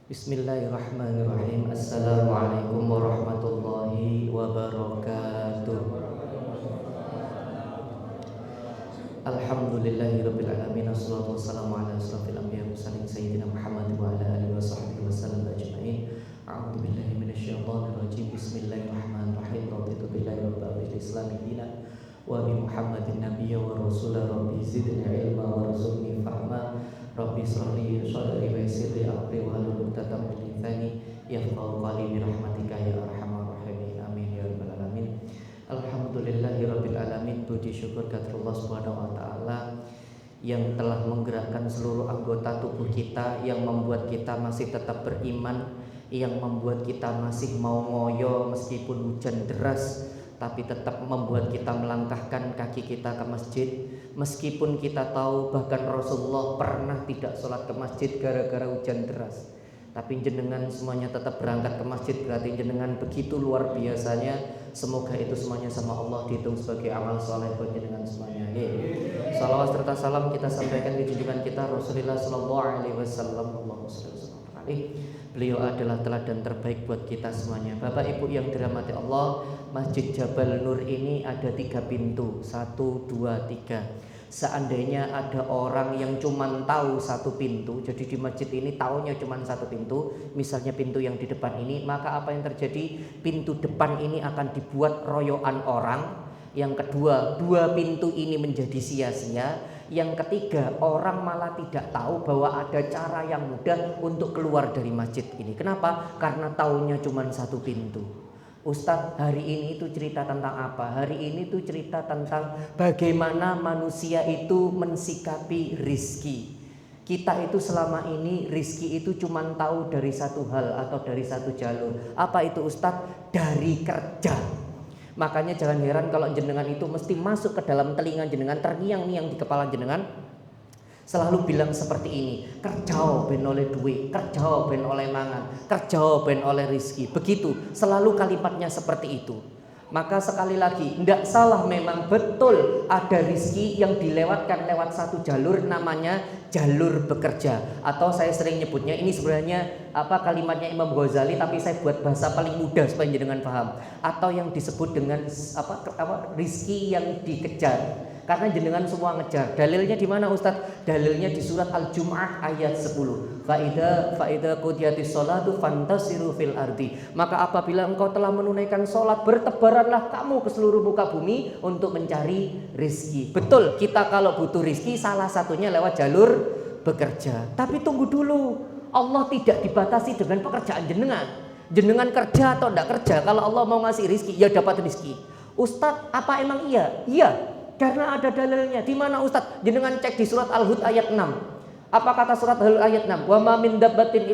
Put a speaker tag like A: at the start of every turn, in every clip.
A: Bismillahirrahmanirrahim. Assalamualaikum warahmatullahi wabarakatuh. Alhamdulillahirabbil alamin. Wassalatu wassalamu ala asrofil anbiya'i wal mursalin sayyidina Muhammad wa ala alihi washabbihi wasallam ajma'in. A'udzu billahi minasyaitonir rajim. Bismillahirrahmanirrahim. Raditu billahi rabbil islami dinan wa bi Muhammadin nabiyya wa rasula. Rabbi zidni ilma warzuqni fahma. Rabbi shrahli sadri wa yassir li amri wahlul 'uqdatam min lisani yafqahu qawli bi rahmatika ya arhamar rahimin. Amin ya rabbal alamin. Alhamdulillahirabbil alamin. Puji syukur kepada Allah Subhanahu wa taala yang telah menggerakkan seluruh anggota tubuh kita, yang membuat kita masih tetap beriman, yang membuat kita masih mau ngoyo meskipun hujan deras, tapi tetap membuat kita melangkahkan kaki kita ke masjid. Meskipun kita tahu bahkan Rasulullah pernah tidak sholat ke masjid gara-gara hujan deras, tapi jenengan semuanya tetap berangkat ke masjid, berarti jenengan begitu luar biasanya. Semoga itu semuanya sama Allah dihitung sebagai amal soleh buat jenengan semuanya. Salawat serta salam kita sampaikan ke junjungan kita Rasulullah Sallallahu Alaihi Wasallam. Allahumma shalli wa sallim alaihi. Beliau adalah teladan terbaik buat kita semuanya. Bapak Ibu yang dirahmati Allah, Masjid Jabal Nur ini ada 3 pintu, 1, 2, 3. Seandainya ada orang yang cuma tahu 1 pintu, jadi di masjid ini tahunya cuma 1 pintu, misalnya pintu yang di depan ini, maka apa yang terjadi? Pintu depan ini akan dibuat royoan orang. Yang kedua, 2 pintu ini menjadi sia-sia. Yang ketiga, orang malah tidak tahu bahwa ada cara yang mudah untuk keluar dari masjid ini. Kenapa? Karena tahunya cuma 1 pintu. Ustadz, hari ini itu cerita tentang apa? Hari ini itu cerita tentang bagaimana manusia itu mensikapi rizki. Kita itu selama ini rizki itu cuma tahu dari 1 hal atau dari 1 jalur. Apa itu Ustadz? Dari kerja. Makanya jangan heran kalau jenengan itu mesti masuk ke dalam telinga jenengan, terngiang-ngiang di kepala jenengan, selalu bilang seperti ini, kerja ben oleh duit, kerja ben oleh mangan, kerja ben oleh rizki. Begitu, selalu kalimatnya seperti itu. Maka sekali lagi, tidak salah, memang betul ada rizki yang dilewatkan lewat 1 jalur, namanya jalur bekerja. Atau saya sering nyebutnya, ini sebenarnya kalimatnya Imam Ghazali, tapi saya buat bahasa paling mudah supaya jenengan paham. Atau yang disebut dengan rizki yang dikejar. Karena jenengan semua ngejar. Dalilnya di mana Ustadz? Dalilnya di surat Al-Jum'ah ayat 10. Faida qudiyatis sholatu fantasiru fil ardi. Maka apabila engkau telah menunaikan sholat, bertebaranlah kamu ke seluruh muka bumi untuk mencari rizki. Betul, kita kalau butuh rizki salah satunya lewat jalur bekerja. Tapi tunggu dulu, Allah tidak dibatasi dengan pekerjaan jenengan. Jenengan kerja atau tidak kerja, kalau Allah mau ngasih rizki, ya dapat rizki. Ustadz, apa emang iya? Iya. Karena ada dalilnya. Di mana Ustadz? Jenengan cek di surat Al-Hud ayat 6. Apa kata surat Al-Hud ayat 6? Wa ma min dabbatin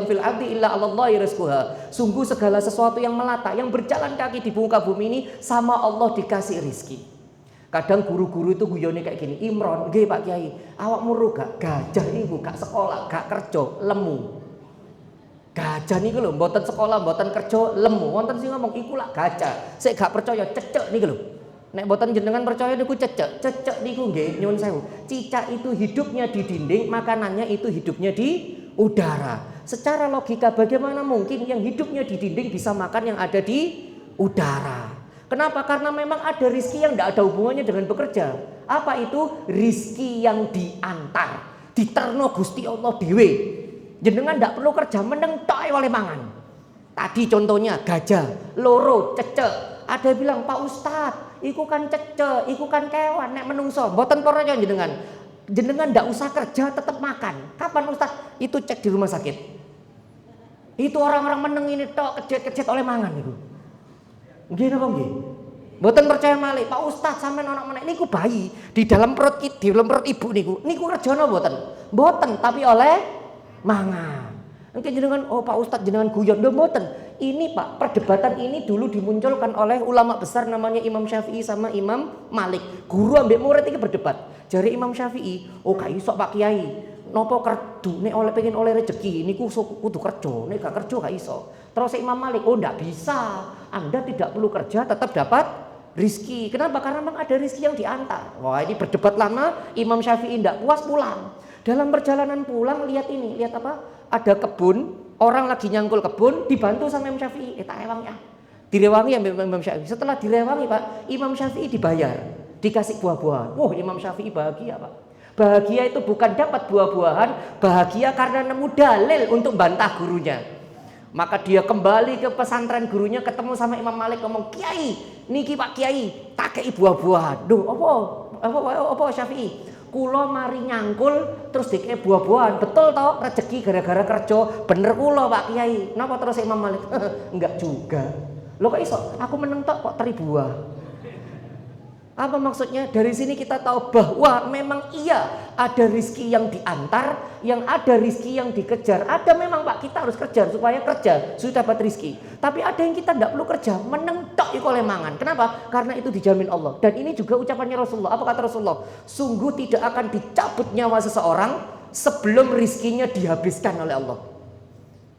A: fil ardi illa 'alallahi rizquha. Sungguh segala sesuatu yang melata, yang berjalan kaki di muka bumi ini sama Allah dikasih rizki. Kadang guru-guru itu guyone kayak gini, Imron, nggih Pak Kiai, awakmu ro gak gajah niku gak sekolah, gak kerja, lemu. Gajah niku lho, mboten sekolah, mboten kerja, lemu. Wonten sing ngomong iku lak gajah. Sik gak percaya cecek niku lho. Nek boten jenengan percaya niku cecek niku nggih nyuwun sewu. Cicak itu hidupnya di dinding, makanannya itu hidupnya di udara. Secara logika bagaimana mungkin yang hidupnya di dinding bisa makan yang ada di udara? Kenapa? Karena memang ada rizki yang tidak ada hubungannya dengan bekerja. Apa itu? Rizki yang diantar, diterno Gusti Allah dhewe. Jenengan tidak perlu kerja, meneng tok oleh mangan. Tadi contohnya gajah, loro, cecek. Ada bilang, Pak Ustadz, iku kan cecek, iku kan kewan, nek menungso, mboten percaya jenengan. Jenengan ndak usah kerja tetap makan. Kapan Ustadz? Itu cek di rumah sakit. Itu orang-orang meneng ini tok kejet-kejet oleh mangan niku. Nggih napa nggih? Mboten percaya malih, Pak Ustadz sampean ana menek niku bayi di dalam perut ibu niku kerja napa mboten? Mboten, tapi oleh mangan. Engke jenengan, oh Pak Ustadz jenengan guyon, lho mboten. Ini Pak, perdebatan ini dulu dimunculkan oleh ulama besar namanya Imam Syafi'i sama Imam Malik. Guru ambek murid iki berdebat. Jari Imam Syafi'i, oh gak iso Pak Kiai. Napa kerdu nek oleh pengen oleh rezeki niku kudu kerja, nek gak kerja gak iso. Terus Imam Malik, oh ndak bisa. Anda tidak perlu kerja tetap dapat rizki. Kenapa? Karena memang ada rizki yang diantar. Wah, ini berdebat lama, Imam Syafi'i ndak puas pulang. Dalam perjalanan pulang lihat ini, lihat apa? Ada kebun, orang lagi nyangkul kebun, dibantu sama Imam Syafi'i. Tak ewangi ya. Direwangi ya Imam Syafi'i. Setelah direwangi Pak, Imam Syafi'i dibayar, dikasih buah-buahan. Wah, Imam Syafi'i bahagia Pak. Bahagia itu bukan dapat buah-buahan, bahagia karena nemu dalil untuk bantah gurunya. Maka dia kembali ke pesantren gurunya, ketemu sama Imam Malik, ngomong, Kiai, niki Pak Kiai, tak kei buah-buahan. Duh, apa Syafi'i? Kulo mari nyangkul terus dikei buah-buahan. Betul toh rezeki gara-gara kerja. Bener kulo Pak Kiai. Napa terus Imam Malik? Enggak juga. Lo kok iso? Aku meneng tok kok teri buah. Apa maksudnya? Dari sini kita tahu bahwa memang iya ada rizki yang diantar, yang ada rizki yang dikejar. Ada memang Pak, kita harus kejar supaya kerja, supaya dapat rizki. Tapi ada yang kita tidak perlu kerja, meneng tok iku oleh mangan. Kenapa? Karena itu dijamin Allah. Dan ini juga ucapannya Rasulullah. Apa kata Rasulullah? Sungguh tidak akan dicabut nyawa seseorang sebelum rizkinya dihabiskan oleh Allah.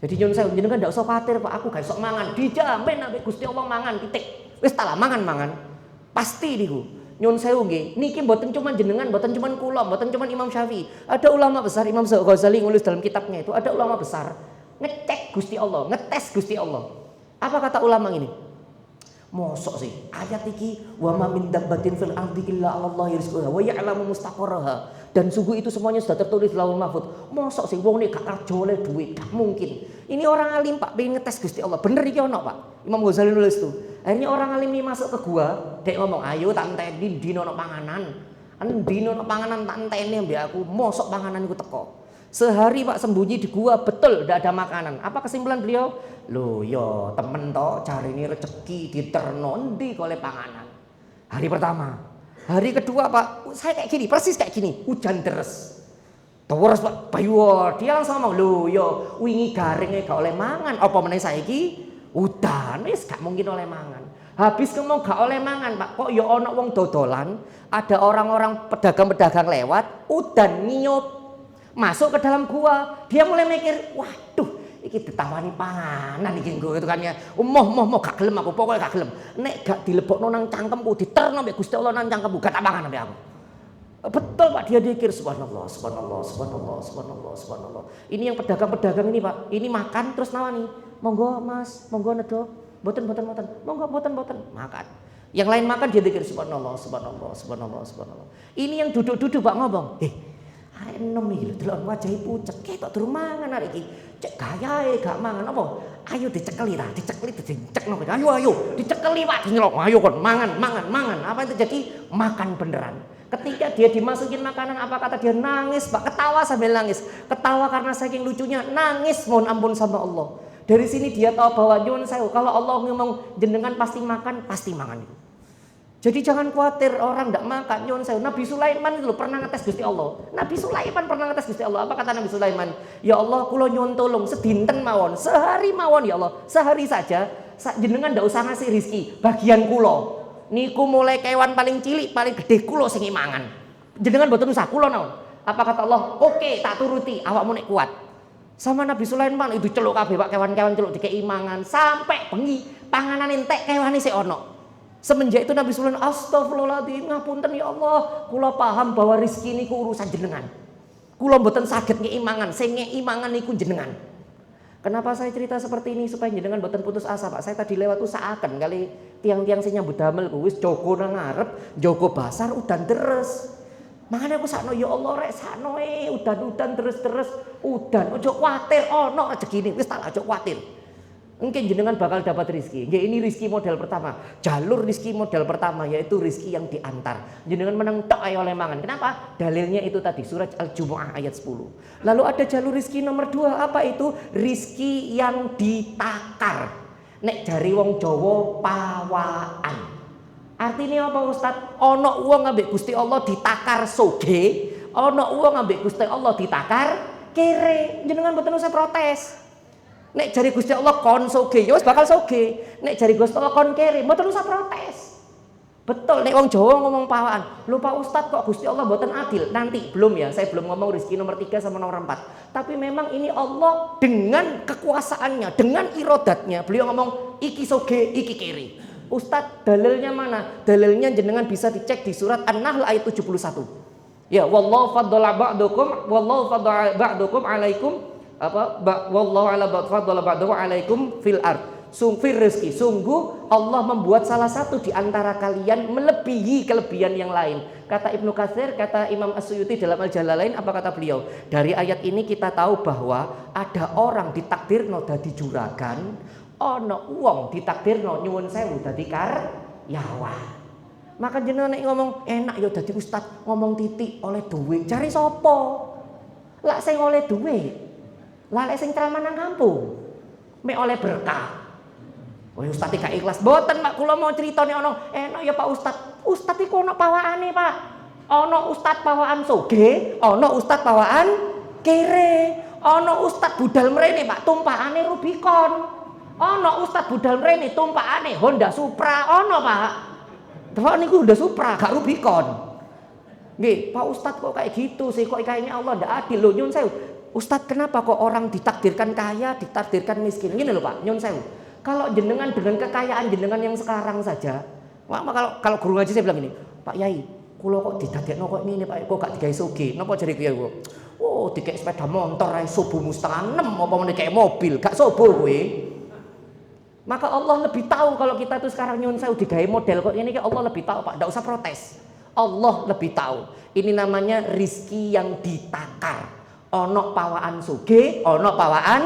A: Jadi nyun saya jenengan ndak usah khawatir Pak, aku gak iso mangan. Dijamin ambek Gusti Allah mangan titik. Wis tak mangan. Pasti niku. Nyun sewu nggih, niki mboten cuman jenengan, mboten cuman kula, mboten cuman Imam Syafi'i. Ada ulama besar, Imam Ghazali nulis dalam kitabnya itu, ada ulama besar ngecek Gusti Allah, ngetes Gusti Allah. Apa kata ulama ini? Mosok sih ayat iki, wa ma min dabbatin fil ardi illa 'alallahi rizquha wa ya'lamu mustaqarraha. Dan sungguh itu semuanya sudah tertulis di Lauhul Mahfuz. Mosok sih wong nek gak kerja oleh duit, gak mungkin. Ini orang alim Pak, pengen ngetes Gusti Allah. Bener iki ono Pak. Imam Ghazali nulis tuh. Akhirnya orang alim ini masuk ke gua, dek ngomong, "Ayo tak enteni dino ono panganan. Dino ono panganan tak enteni mbek aku, mosok panganan iku teko." Sehari Pak sembunyi di gua, betul tidak ada makanan. Apa kesimpulan beliau? Loh yo temen toh cari ini rezeki diterno ndi oleh panganan. Hari pertama. Hari kedua Pak, saya kayak gini, persis kayak gini, hujan deres. Terus Pak, bayu dia langsung ngomong, loh yo wingi garingnya gak oleh mangan. Apa meneh saiki? Udan wis gak mungkin oleh mangan. Habis ngomong gak oleh mangan Pak, kok yo ono wong dodolan, ada orang-orang pedagang-pedagang lewat, udan ngiyup masuk ke dalam gua. Dia mulai mikir, waduh iki ditawani panganan iki nggo itu kan ya. Moh gak gelem aku, pokoknya gak gelem. Nek gak dilebokno nang cangkemku, diterno mbek Gusti Allah nang cangkemku, gak tak mangan mbek aku. Betul Pak, dia dikir subhanallah. Ini yang pedagang-pedagang ini Pak, ini makan terus nawani. Monggo Mas, monggo nedo. Mboten. Monggo makan. Yang lain makan dia dikir subhanallah. Ini yang duduk-duduk Pak ngomong, arek enom iki lho delok wajahe pucet ketok durung mangan arek iki. Cek gayae gak mangan apa? Ayo dicekeli dicekno. Ayo dicekeli Pak, dinyelok. Ayo kon mangan. Apa yang terjadi? Makan beneran. Ketika dia dimasukin makanan, apa kata dia? Nangis Pak, ketawa sambil nangis. Ketawa karena saking lucunya, nangis mohon ampun sama Allah. Dari sini dia tahu bahwa nyuwun sewu, kalau Allah ngomong jenengan pasti makan itu. Jadi jangan khawatir orang tidak makan. Nyuwun sewu, Nabi Sulaiman itu pernah ngetes Gusti Allah. Nabi Sulaiman pernah ngetes Gusti Allah. Apa kata Nabi Sulaiman? Ya Allah, kula nyuwun tolong sedinten mawon, sehari mawon ya Allah, sehari saja jenengan ndak usah ngasih rizki bagian kula. Niku mulai kewan paling cilik paling gede kula sing mangan. Jenengan mboten usah kula naon. Apa kata Allah? Oke, tak turuti, awakmu nek kuat. Sama Nabi Sulaiman itu celuk kabeh Pak, kewan-kewan celuk dikei mangan sampai bengi panganan entek kewane sik ono. Semenjak itu Nabi Sulaiman, astagfirullahaladzim, ngapunten ya Allah, kula paham bahwa rizki niku urusan jenengan. Kula mboten saged ngei mangan, sing ngei mangan niku jenengan. Kenapa saya cerita seperti ini? Supaya jenengan mboten putus asa Pak. Saya tadi lewat usahaken kali tiang-tiang sing nyambut damel ku wis jogo nang ngarep, jogo basar udan deres. Makanya aku sakno ya Allah rek sakno udan terus udan. Ojo kuwatir ono rezekine, wis tak ojo kuwatir. Mungkin jenengan bakal dapat rizki. Nggih, ini rizki model pertama. Jalur rizki model pertama yaitu rizki yang diantar. Jenengan menang tok ayo oleh mangan. Kenapa? Dalilnya itu tadi surat Al-Jumu'ah ayat 10. Lalu ada jalur rizki nomor 2, apa itu? Rizki yang ditakar. Nek jari wong Jawa pawaan. Artinya apa Ustaz? Ono wong ambek Gusti Allah ditakar soge, ono wong ambek Gusti Allah ditakar kere. Jenengan mboten usah protes. Nek jari Gusti Allah kon soge, ya wis bakal soge. Nek jari Gusti Allah kon kere, mboten usah protes. Betul, nek wong Jawa ngomong pawaan. Lho Pak Ustaz kok Gusti Allah mboten adil? Nanti belum ya, saya belum ngomong rezeki nomor 3 sama nomor 4. Tapi memang ini Allah dengan kekuasaannya, dengan irodatnya, beliau ngomong iki soge, iki kere. Ustaz dalilnya mana? Dalilnya jenengan bisa dicek di surat An-Nahl ayat 71. Ya, wallahu faddala ba'dukum alaikum wallahu ala faddala ba'dukum alaikum fil ard. Fil rizki, sungguh Allah membuat salah satu di antara kalian melebihi kelebihan yang lain. Kata Ibnu Katsir, kata Imam As-Suyuti dalam Al-Jalalain, apa kata beliau? Dari ayat ini kita tahu bahwa ada orang ditakdirno dadi juragan, ana wong ditakdirno nyuwun sewu dadi karyawan. Maka jenengan nek ngomong enak ya dadi ustaz, ngomong titik oleh duit, cari sapa? Lak sing oleh duit. Lah lek sing ceramah nang kampung, mek oleh berkah. Oh ustaz gak ikhlas. Mboten Pak, kula mau critane ana enak ya Pak Ustaz. Ustaz iku ana pawakane Pak. Ana ustaz pawaan soge, ana ustaz pawaan kere. Ana ustaz budal mrene Pak, tumpakane Rubicon. Ana ustaz budal mrene tumpakane Honda Supra, ana Pak. Delok niku Honda Supra, gak Rubicon. Nggih, Pak Ustaz kok kayak gitu sih, kok kayaknya Allah ndak adil lho, nyun sewu. Ustaz kenapa kok orang ditakdirkan kaya, ditakdirkan miskin? Gini lho Pak, nyun sewu. Kalau jenengan dengan kekayaan jenengan yang sekarang saja, kalau guru ngaji saya bilang ini, Pak Yai, kula kok didadekno kok ngene Pak, kok gak digawe sugih. Napa jare kiai kok? Oh, dikek sepeda motor ae subuhmu 5:30 apa meneh kayak mobil, gak subuh kowe. Maka Allah lebih tahu kalau kita tuh sekarang nyun sewu digawe model kok ini, Allah lebih tahu Pak, ndak usah protes. Allah lebih tahu. Ini namanya rizki yang ditakar. Ono pawaan sugih, ono pawaan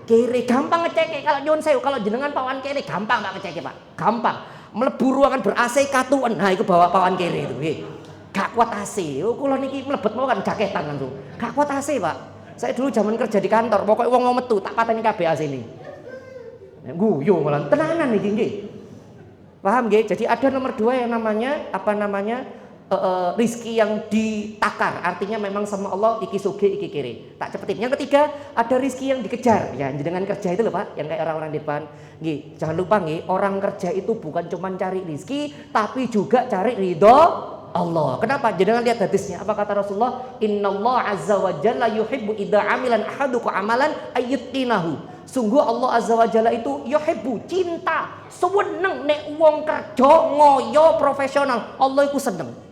A: kere, gampang ngeceke. Kalau nyun sewu, kalau jenengan pawaan kere gampang Pak ngeceke Pak, gampang. Mlebu ruangan ber-AC katuan, nah itu bawa pawaan kere itu. Gak kuat AC. Kula niki mlebet mau kan jaketan langsung. Gak kuat AC Pak. Saya dulu zaman kerja di kantor, pokoknya wong metu tak pateni kabeh AC ini. Guyu malah tenanan niki nggih. Paham nggih? Jadi ada nomor 2 yang namanya rizki yang ditakar, artinya memang sama Allah iki sugih iki kiri. Tak cepetin. Yang ketiga ada rizki yang dikejar. Ya dengan kerja itu loh Pak, yang kayak orang-orang di depan. Nggih, jangan lupa nggih, orang kerja itu bukan cuma cari rizki, tapi juga cari ridho Allah. Kenapa? Jangan lihat hadisnya. Apa kata Rasulullah? Innallaha azza wa jalla yuhibbu idza amilan ahadukum amalan ayyutinahu. Sungguh Allah azza wa jalla itu yuhibbu, cinta, seneng nek wong kerja ngoyo profesional. Allah iku seneng.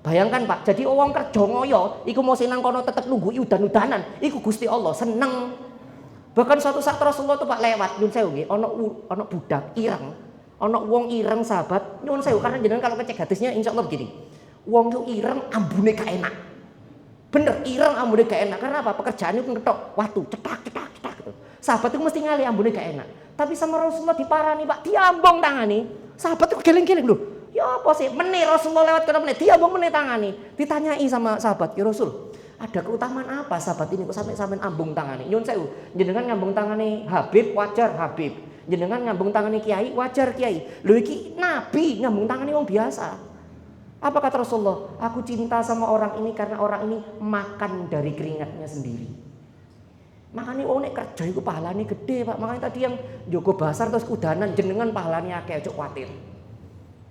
A: Bayangkan Pak, jadi wong kerja ngoyo iku mau sinang kono tetep nunggu udan-udanan, iku Gusti Allah seneng. Bahkan suatu saat Rasulullah tuh Pak lewat nyun sewu nggih, ana budak ireng. Ana wong ireng sahabat, nyun sewu karena jenengan kalau ngecek hadisnya insyaallah begini. Wong itu ireng ambune gak enak. Bener, ireng ambune gak enak. Karena apa? Pekerjaannya itu ngetok watu, cetak gitu. Sahabat itu mesti ngali ambune gak enak. Tapi sama Rasulullah diparani Pak, diambung tangani. Sahabat itu geleng-geleng lho. Ya apa sih? Meneh Rasulullah lewat kena meneh, diambung meneh tangani. Ditanyai sama sahabat, "Ya Rasul, ada keutamaan apa sahabat ini kok sampai ambung tangani?" Nyun sewu, jenengan ngambung tangani Habib wajar Habib. Jenengan ngambung tangani Kiai wajar Kiai. Lho iki nabi ngambung tangani wong biasa. Apa kata Rasulullah? Aku cinta sama orang ini karena orang ini makan dari keringatnya sendiri. Makanya nek kerja iku pahalane gede Pak. Makanya tadi yang Joko Basar terus kudanan jenengan pahalane akeh, aja kuwatir.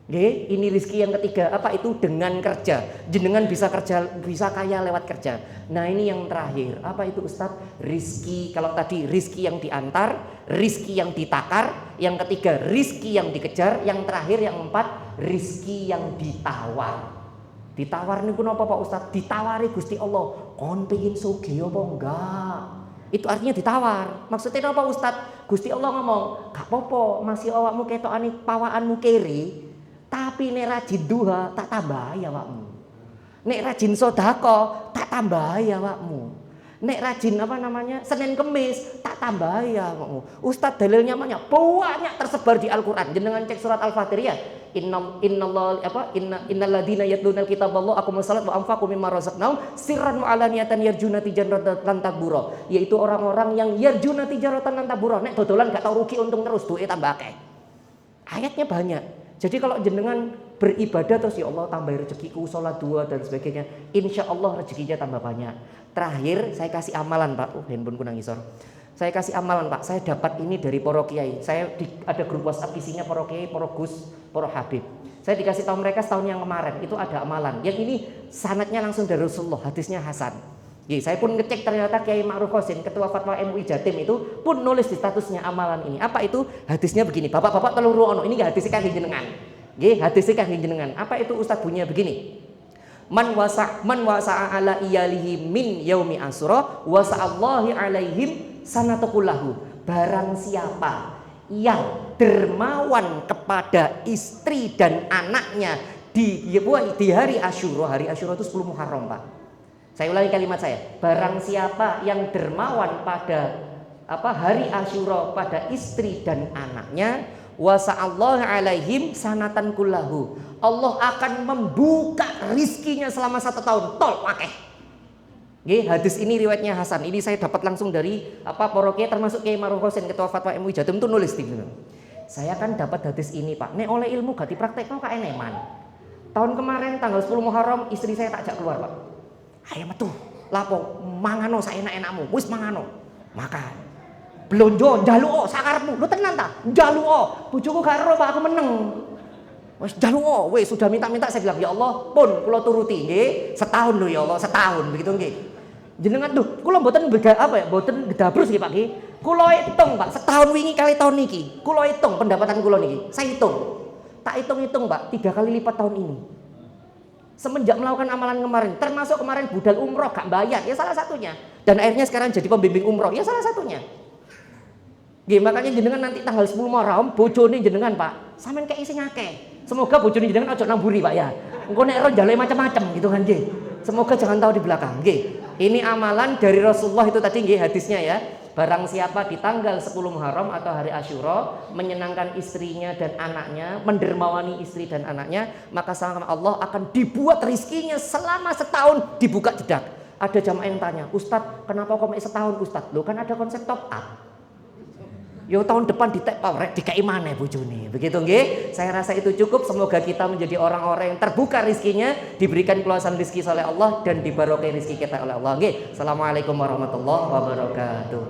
A: Nggih, ini rizki yang ketiga. Apa itu? Dengan kerja. Jenengan bisa kerja, bisa kaya lewat kerja. Nah, ini yang terakhir. Apa itu Ustadz? Rizki. Kalau tadi rizki yang diantar, rizki yang ditakar, yang ketiga rizki yang dikejar, yang terakhir yang keempat rizki yang ditawar. Ditawar niku napa Pak Ustadz? Ditawari Gusti Allah. Kon pengin sugih apa enggak? Itu artinya ditawar. Maksudnya apa Ustadz? Gusti Allah ngomong, gak apa-apa, masih awakmu ketokane pawaanmu kere. Tapi nek rajin duha tak tambahi awakmu. Nek rajin sedekah tak tambahi awakmu. Nek rajin Senin Kemis tak tambahi awakmu. Ustaz dalilnya banyak tersebar di Al-Qur'an. Jenengan cek surat Al-Fatihah. Innal ladzina yatluna al-kitaballah aqamus salat wa anfaqu mimma razaqnahum sirran wa alaniyatan yarjuna tijaratan lan tabura. Yaitu orang-orang yang yarjuna tijaratan lan tabura. Nek dodolan gak tau rugi untung terus duwe tambah akeh. Ayatnya banyak. Jadi kalau jenengan beribadah terus ya Allah tambahi rezekiku, sholat 2 dan sebagainya, insya Allah rezekinya tambah banyak. Terakhir saya kasih amalan Pak, handphoneku nangisor. Saya kasih amalan Pak, saya dapat ini dari para kiai. Ada grup WhatsApp isinya para kiai, para gus, para habib. Saya dikasih tahu mereka setahun yang kemarin itu ada amalan. Yang ini sanadnya langsung dari Rasulullah, hadisnya Hasan. Saya pun ngecek ternyata Kiai Ma'ruf Qasim, ketua fatwa MUI Jatim itu pun nulis di statusnya amalan ini. Apa itu? Hadisnya begini. Bapak-bapak teluru ono. Ini enggak hadisnya kangge jenengan. Nggih, hadisnya kangge jenengan. Apa itu Ustaz bunyinya begini. Man wasa'a ala iyalihi min yaumi Asyura wasa'allahi alaihim sanatakullahu. Barang siapa yang dermawan kepada istri dan anaknya di hari Asyura. Hari Asyura itu 10 Muharram, Pak. Saya ulangi kalimat saya. Barang siapa yang dermawan pada hari Asyura pada istri dan anaknya, wasa'allahu alaihim sanatan kullahu. Allah akan membuka rizkinya selama 1 tahun. Tol wakeh. Hadis ini riwayatnya Hasan. Ini saya dapat langsung dari para kiai termasuk Kiai Ma'ruf Hussein Ketua Fatwa MUI Jatim itu nulis di sini. Saya kan dapat hadis ini, Pak. Nek oleh ilmu gak dipraktekno kak eneman. Tahun kemarin tanggal 10 Muharram istri saya tak ajak keluar, Pak. Ayo metu, lapo mangano saenak-enakmu, wis mangano. Makan. Blonjo njaluk sakarepmu. Lu tenan ta? Njaluk. Bojoku gak ero, Pak, aku meneng. Wis njaluk, wis sudah minta-minta saya bilang, ya Allah, pun kula turuti nggih. Setahun lho ya Allah, setahun begitu nggih. Jenengan tuh, kula mboten mboten gedabrus nggih Pak nggih. Kula hitung Pak, setahun wingi kali tahun niki. Kula hitung pendapatan kula niki. Saya hitung. Tak hitung-hitung Pak, 3 kali lipat tahun ini. Semenjak melakukan amalan kemarin, termasuk kemarin budal umroh gak bayar, ya salah satunya. Dan akhirnya sekarang jadi pembimbing umroh, ya salah satunya. Nggih, makanya jenengan nanti tanggal 10 Muharram bojone jenengan Pak, sampean kei sing akeh. Semoga bojone jenengan aja namburi Pak ya. Engko nek ero njaluk macam-macam gitu kan nggih. Semoga jangan tahu di belakang nggih. Ini amalan dari Rasulullah itu tadi nggih hadisnya ya. Barang siapa di tanggal 10 Muharram atau hari Asyura menyenangkan istrinya dan anaknya, mendermawani istri dan anaknya, maka sama Allah akan dibuat rizkinya selama setahun dibuka jedak. Ada jamaah yang tanya, Ustadz kenapa kok setahun Ustadz? Loh kan ada konsep top up. Yo tahun depan di tap power dikai mana bojone. Begitu nggih. Saya rasa itu cukup. Semoga kita menjadi orang-orang yang terbuka rizkinya, diberikan keluasan rizki oleh Allah dan dibarokai rizki kita oleh Allah. Nggih. Assalamualaikum warahmatullahi wabarakatuh.